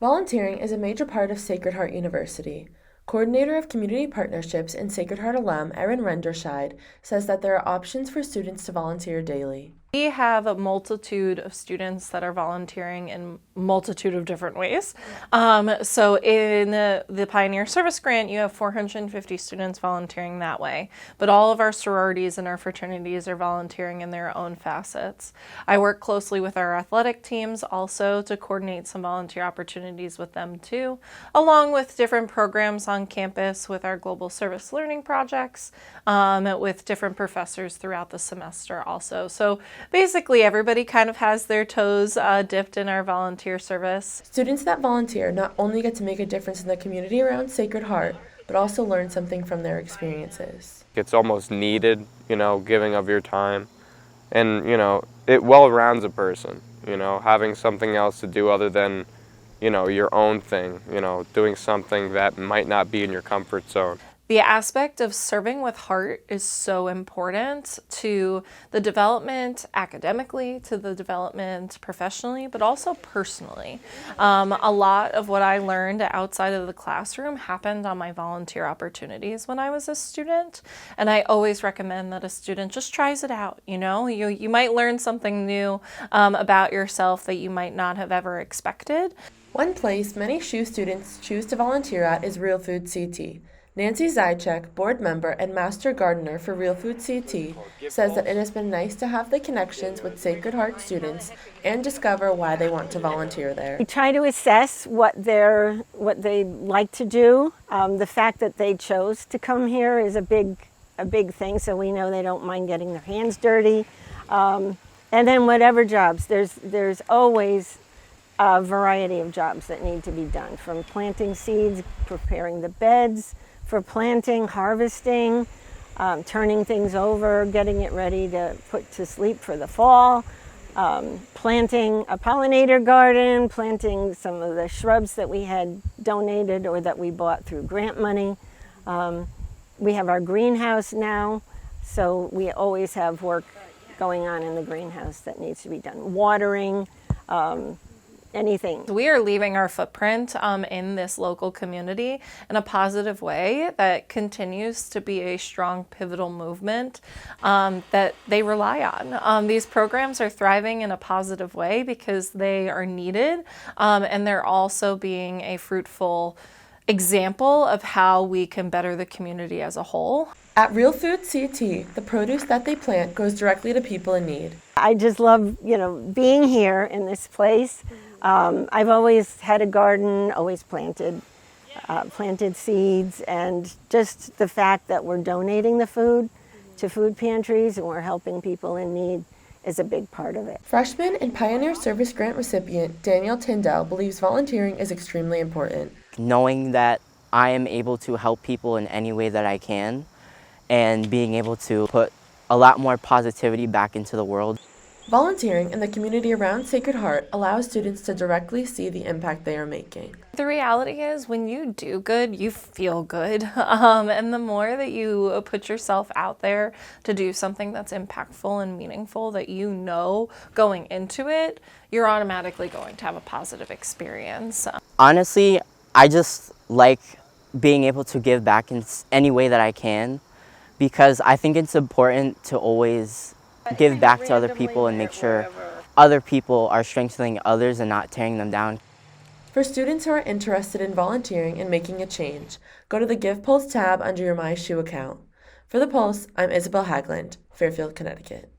Volunteering is a major part of Sacred Heart University. Coordinator of Community Partnerships in Sacred Heart alum Erin Renderscheid says that there are options for students to volunteer daily. We have a multitude of students that are volunteering in a multitude of different ways. So in the Pioneer Service Grant, you have 450 students volunteering that way. But all of our sororities and our fraternities are volunteering in their own facets. I work closely with our athletic teams also to coordinate some volunteer opportunities with them too, along with different programs on campus with our global service learning projects, with different professors throughout the semester also. So basically, everybody kind of has their toes dipped in our volunteer service. Students that volunteer not only get to make a difference in the community around Sacred Heart, but also learn something from their experiences. It's almost needed, giving of your time. And, it well rounds a person, having something else to do other than, your own thing, doing something that might not be in your comfort zone. The aspect of serving with heart is so important to the development academically, to the development professionally, but also personally. A lot of what I learned outside of the classroom happened on my volunteer opportunities when I was a student, and I always recommend that a student just tries it out. You might learn something new about yourself that you might not have ever expected. One place many SHU students choose to volunteer at is Real Food CT. Nancy Zychek, board member and master gardener for Real Food CT, says that it has been nice to have the connections with Sacred Heart students and discover why they want to volunteer there. We try to assess what they like to do. The fact that they chose to come here is a big thing, so we know they don't mind getting their hands dirty. And then whatever jobs, there's always a variety of jobs that need to be done, from planting seeds, preparing the beds for planting, harvesting, turning things over, getting it ready to put to sleep for the fall, planting a pollinator garden, planting some of the shrubs that we had donated or that we bought through grant money. We have our greenhouse now, so we always have work going on in the greenhouse that needs to be done. Watering, anything. We are leaving our footprint in this local community in a positive way that continues to be a strong pivotal movement that they rely on. These programs are thriving in a positive way because they are needed, and they're also being a fruitful example of how we can better the community as a whole. At Real Food CT, the produce that they plant goes directly to people in need. I just love, being here in this place. I've always had a garden, always planted seeds, and just the fact that we're donating the food to food pantries and we're helping people in need is a big part of it. Freshman and Pioneer Service Grant recipient Daniel Tyndall believes volunteering is extremely important. Knowing that I am able to help people in any way that I can and being able to put a lot more positivity back into the world. Volunteering in the community around Sacred Heart allows students to directly see the impact they are making. The reality is when you do good, you feel good. And the more that you put yourself out there to do something that's impactful and meaningful that going into it, you're automatically going to have a positive experience. Honestly, I just like being able to give back in any way that I can, because I think it's important to always give back to other people and make sure other people are strengthening others and not tearing them down. For students who are interested in volunteering and making a change, go to the Give Pulse tab under your MySHU account. For The Pulse, I'm Isabel Hagland, Fairfield, Connecticut.